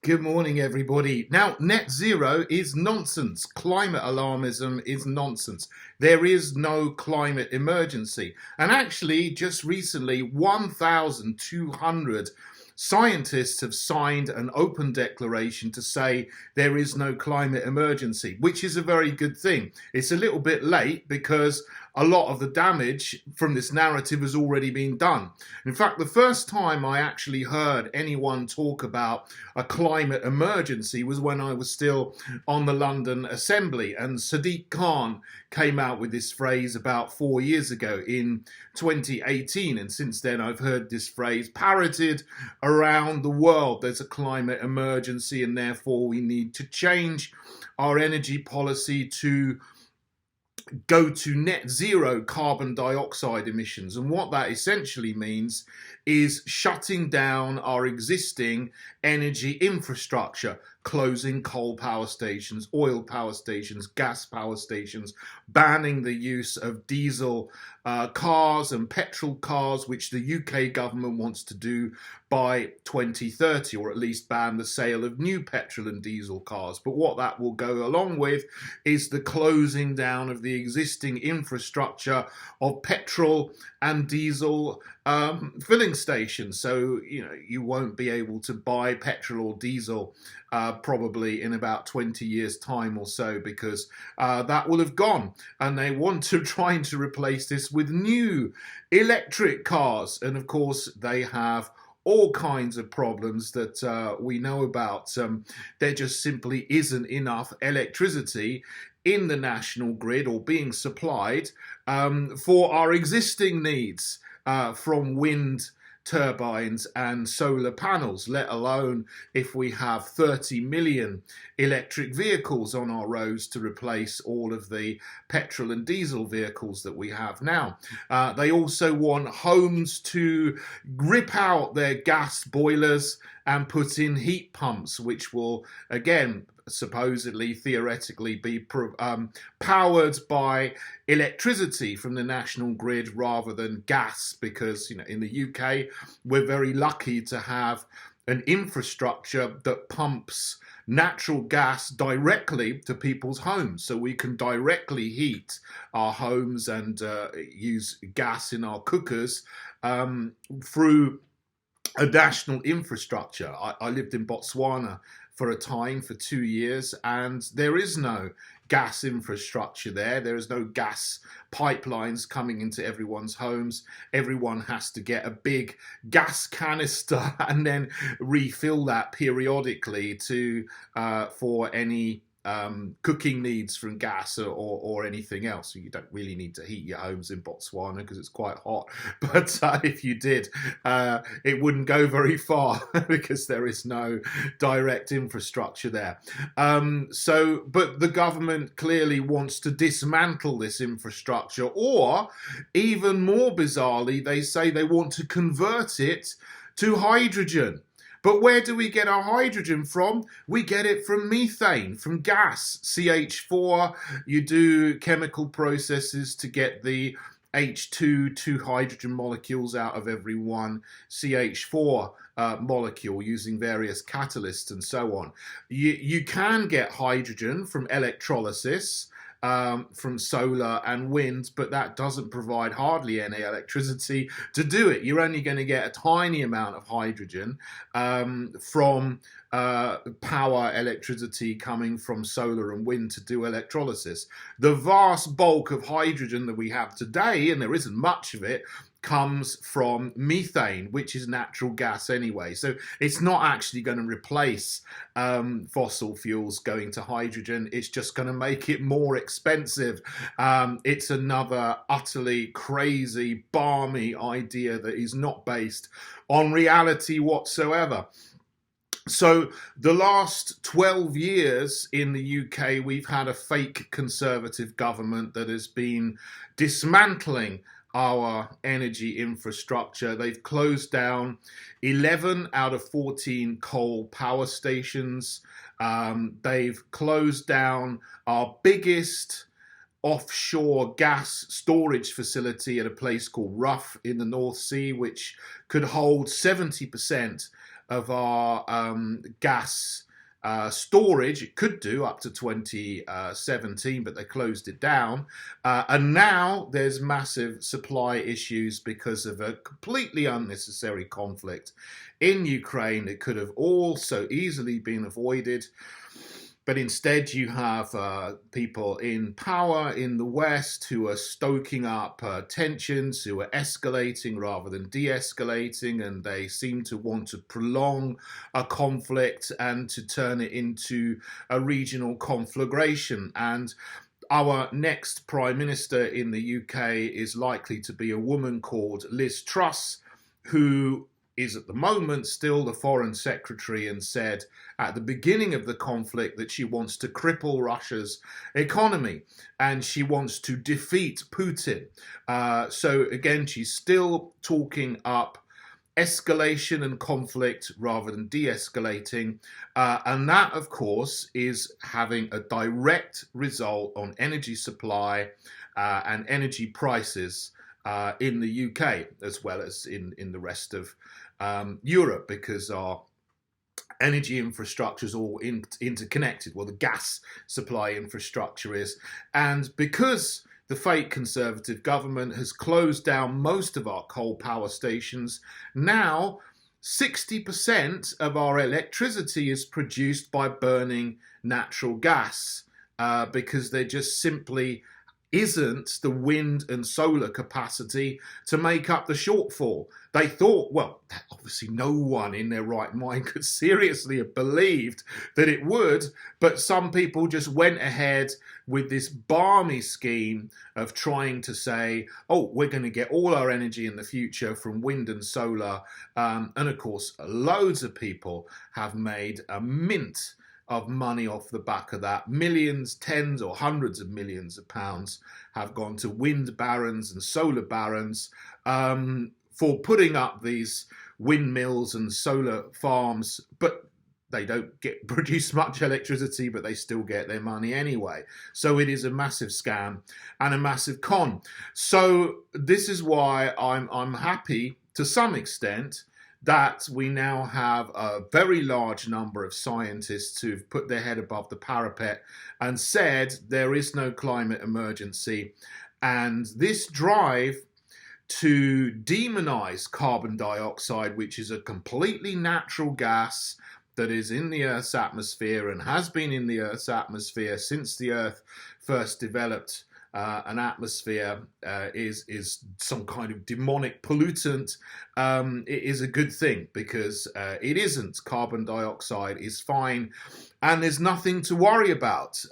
Good morning, everybody. Now, net zero is nonsense. Climate alarmism is nonsense. There is no climate emergency. And actually, just recently, 1,200 scientists have signed an open declaration to say there is no climate emergency, which is a very good thing. It's a little bit late because a lot of the damage from this narrative has already been done. In fact, the first time I actually heard anyone talk about a climate emergency was when I was still on the London Assembly, and Sadiq Khan came out with this phrase about 4 years ago in 2018, and since then I've heard this phrase parroted around the world. There's a climate emergency and therefore we need to change our energy policy to go to net zero carbon dioxide emissions. And what that essentially means is shutting down our existing energy infrastructure, closing coal power stations, oil power stations, gas power stations, banning the use of diesel cars and petrol cars, which the UK government wants to do by 2030, or at least ban the sale of new petrol and diesel cars. But what that will go along with is the closing down of the existing infrastructure of petrol and diesel filling stations. So, you won't be able to buy petrol or diesel probably in about 20 years' time or so, because that will have gone. And they want to try to replace this with new electric cars. And of course, they have all kinds of problems that we know about. There just simply isn't enough electricity in the national grid or being supplied for our existing needs from wind turbines and solar panels, let alone if we have 30 million electric vehicles on our roads to replace all of the petrol and diesel vehicles that we have now. They also want homes to rip out their gas boilers and put in heat pumps, which will, again, supposedly, theoretically, be powered by electricity from the national grid rather than gas, because in the UK we're very lucky to have an infrastructure that pumps natural gas directly to people's homes, so we can directly heat our homes and use gas in our cookers through a national infrastructure. I lived in Botswana for a time, for 2 years, and there is no gas infrastructure there. There is no gas pipelines coming into everyone's homes. Everyone has to get a big gas canister and then refill that periodically to for any cooking needs from gas or anything else. So you don't really need to heat your homes in Botswana because it's quite hot. But if you did, it wouldn't go very far because there is no direct infrastructure there. But the government clearly wants to dismantle this infrastructure, or even more bizarrely, they say they want to convert it to hydrogen. But where do we get our hydrogen from? We get it from methane, from gas, CH4. You do chemical processes to get the H2, two hydrogen molecules out of every one CH4 molecule using various catalysts and so on. You can get hydrogen from electrolysis, from solar and wind, but that doesn't provide hardly any electricity to do it. You're only going to get a tiny amount of hydrogen from power electricity coming from solar and wind to do electrolysis. The vast bulk of hydrogen that we have today, and there isn't much of it, comes from methane, which is natural gas anyway. So it's not actually going to replace fossil fuels going to hydrogen. It's just going to make it more expensive. It's another utterly crazy, balmy idea that is not based on reality whatsoever. So the last 12 years in the UK, we've had a fake Conservative government that has been dismantling our energy infrastructure. They've closed down 11 out of 14 coal power stations. They've closed down our biggest offshore gas storage facility at a place called Rough in the North Sea, which could hold 70% of our gas storage. It could do up to 2017, but they closed it down. And now there's massive supply issues because of a completely unnecessary conflict in Ukraine. It could have also easily been avoided. But instead, you have people in power in the West who are stoking up tensions, who are escalating rather than de-escalating, and they seem to want to prolong a conflict and to turn it into a regional conflagration. And our next Prime Minister in the UK is likely to be a woman called Liz Truss, who is at the moment still the Foreign Secretary, and said at the beginning of the conflict that she wants to cripple Russia's economy and she wants to defeat Putin. So again, she's still talking up escalation and conflict rather than de-escalating. And that, of course, is having a direct result on energy supply and energy prices in the UK, as well as in the rest of Europe, because our energy infrastructure is all interconnected. Well, the gas supply infrastructure is. And because the fake Conservative government has closed down most of our coal power stations, now 60% of our electricity is produced by burning natural gas, because there just simply isn't the wind and solar capacity to make up the shortfall. They thought, well, obviously no one in their right mind could seriously have believed that it would, but some people just went ahead with this balmy scheme of trying to say, oh, we're going to get all our energy in the future from wind and solar. And of course, loads of people have made a mint of money off the back of that. Millions, tens or hundreds of millions of pounds have gone to wind barons and solar barons for putting up these windmills and solar farms, but they don't produce much electricity, but they still get their money anyway. So it is a massive scam and a massive con. So this is why I'm happy to some extent that we now have a very large number of scientists who've put their head above the parapet and said there is no climate emergency. And this drive to demonize carbon dioxide, which is a completely natural gas that is in the Earth's atmosphere and has been in the Earth's atmosphere since the Earth first developed an atmosphere, is some kind of demonic pollutant, it is a good thing, because it isn't. Carbon dioxide is fine and there's nothing to worry about.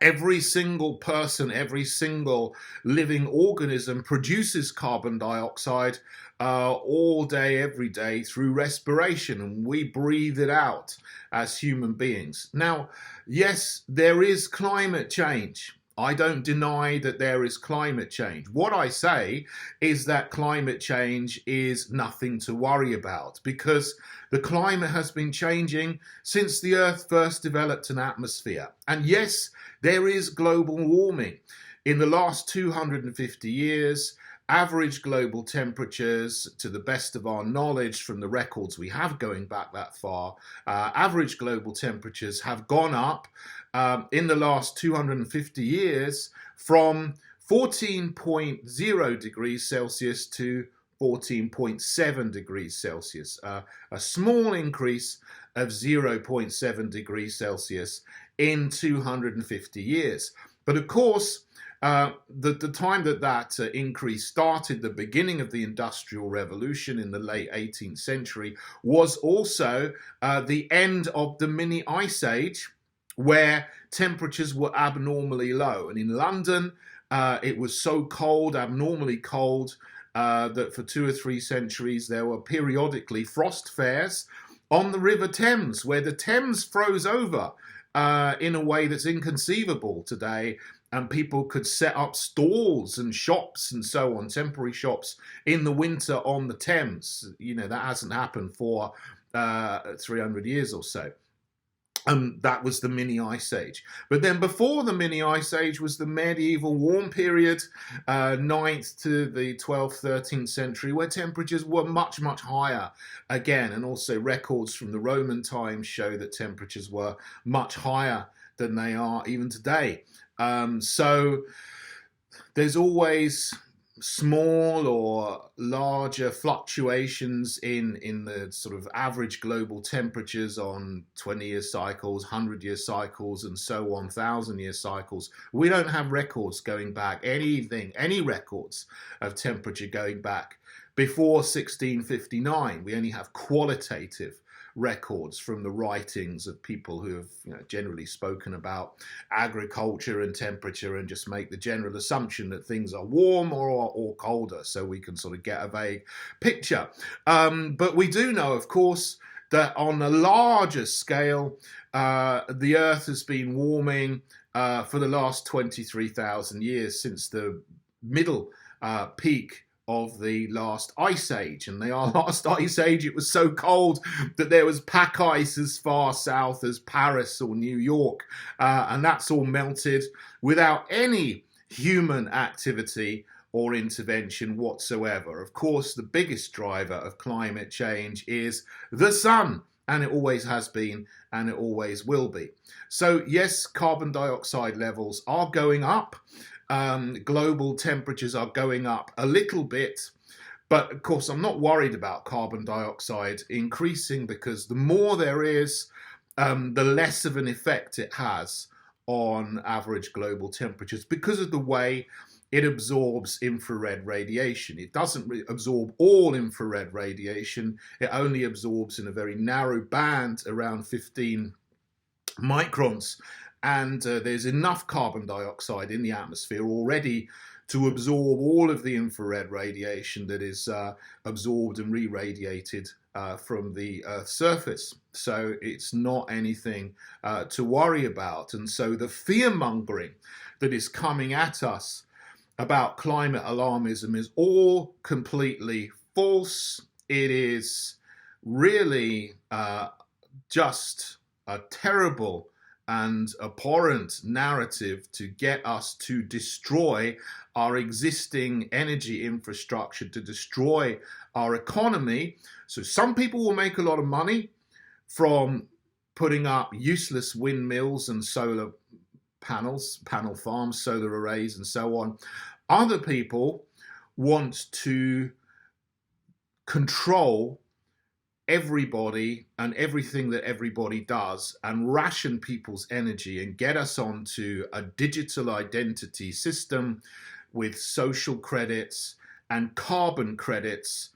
Every single person, every single living organism produces carbon dioxide all day, every day through respiration, and we breathe it out as human beings. Now, yes, there is climate change. I don't deny that there is climate change. What I say is that climate change is nothing to worry about, because the climate has been changing since the Earth first developed an atmosphere. And yes, there is global warming. In the last 250 years, average global temperatures, to the best of our knowledge from the records we have going back that far, average global temperatures have gone up in the last 250 years from 14.0 degrees Celsius to 14.7 degrees Celsius, a small increase of 0.7 degrees Celsius in 250 years. But of course, the time that increase started, the beginning of the Industrial Revolution in the late 18th century, was also the end of the mini ice age, where temperatures were abnormally low. And in London, it was so cold, abnormally cold, that for 2 or 3 centuries there were periodically frost fairs on the River Thames, where the Thames froze over in a way that's inconceivable today. And people could set up stalls and shops and so on, temporary shops in the winter on the Thames. You know, that hasn't happened for 300 years or so. That was the mini ice age. But then before the mini ice age was the medieval warm period, 9th to the 12th, 13th century, where temperatures were much, much higher again. And also records from the Roman times show that temperatures were much higher than they are even today. So there's always small or larger fluctuations in the sort of average global temperatures on 20-year cycles, 100-year cycles, and so on, 1,000-year cycles. We don't have records going back, any records of temperature going back before 1659. We only have qualitative records from the writings of people who have generally spoken about agriculture and temperature and just make the general assumption that things are warm or colder, so we can sort of get a vague picture. But we do know, of course, that on a larger scale, the Earth has been warming for the last 23,000 years, since the middle peak of the last ice age. And the last ice age, it was so cold that there was pack ice as far south as Paris or New York, and that's all melted without any human activity or intervention whatsoever. Of course, the biggest driver of climate change is the sun, and it always has been, and it always will be. So yes, carbon dioxide levels are going up. Global temperatures are going up a little bit, but of course I'm not worried about carbon dioxide increasing, because the more there is, the less of an effect it has on average global temperatures, because of the way it absorbs infrared radiation. It doesn't absorb all infrared radiation. It only absorbs in a very narrow band, around 15 microns. And there's enough carbon dioxide in the atmosphere already to absorb all of the infrared radiation that is absorbed and re-radiated from the Earth's surface. So it's not anything to worry about. And so the fear-mongering that is coming at us about climate alarmism is all completely false. It is really just a terrible and abhorrent narrative to get us to destroy our existing energy infrastructure, to destroy our economy. So some people will make a lot of money from putting up useless windmills and solar panels, panel farms, solar arrays, and so on. Other people want to control everybody and everything that everybody does, and ration people's energy and get us onto a digital identity system with social credits and carbon credits,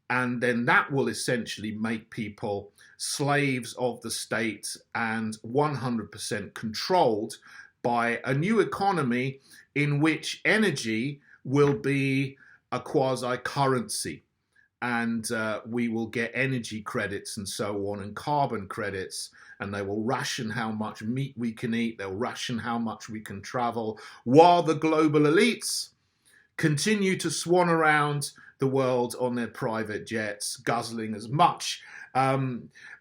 and then that will essentially make people slaves of the state and 100% controlled by a new economy in which energy will be a quasi-currency. And we will get energy credits and so on, and carbon credits, and they will ration how much meat we can eat, they'll ration how much we can travel, while the global elites continue to swan around the world on their private jets, guzzling as much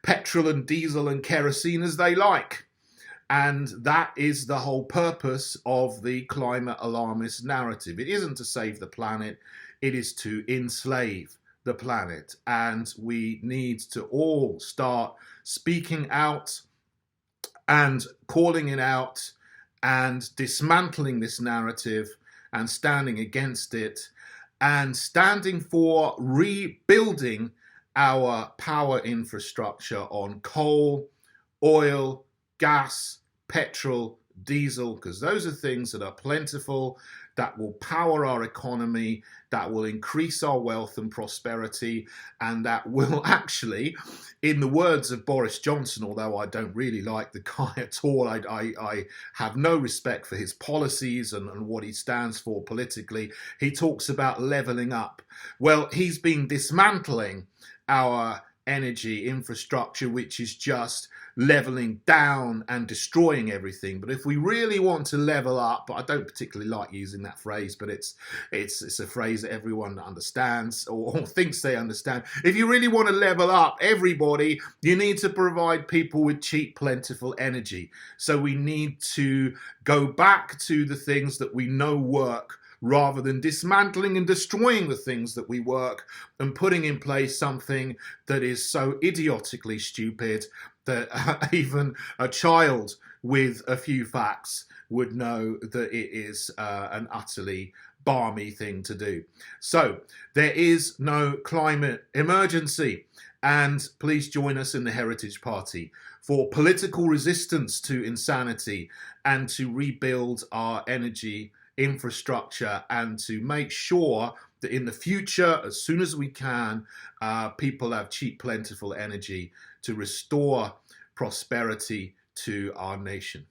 petrol and diesel and kerosene as they like. And that is the whole purpose of the climate alarmist narrative. It isn't to save the planet, it is to enslave the planet. And we need to all start speaking out and calling it out and dismantling this narrative and standing against it and standing for rebuilding our power infrastructure on coal, oil, gas, petrol, diesel, because those are things that are plentiful, that will power our economy, that will increase our wealth and prosperity, and that will actually, in the words of Boris Johnson, although I don't really like the guy at all, I have no respect for his policies and what he stands for politically, he talks about levelling up. Well, he's been dismantling our energy infrastructure which is just leveling down and destroying everything. But if we really want to level up, I don't particularly like using that phrase, but it's a phrase that everyone understands or thinks they understand. If you really want to level up everybody, you need to provide people with cheap, plentiful energy. So we need to go back to the things that we know work, rather than dismantling and destroying the things that we work and putting in place something that is so idiotically stupid that even a child with a few facts would know that it is an utterly balmy thing to do. So there is no climate emergency, and please join us in the Heritage Party for political resistance to insanity and to rebuild our energy infrastructure and to make sure that in the future, as soon as we can, people have cheap, plentiful energy to restore prosperity to our nation.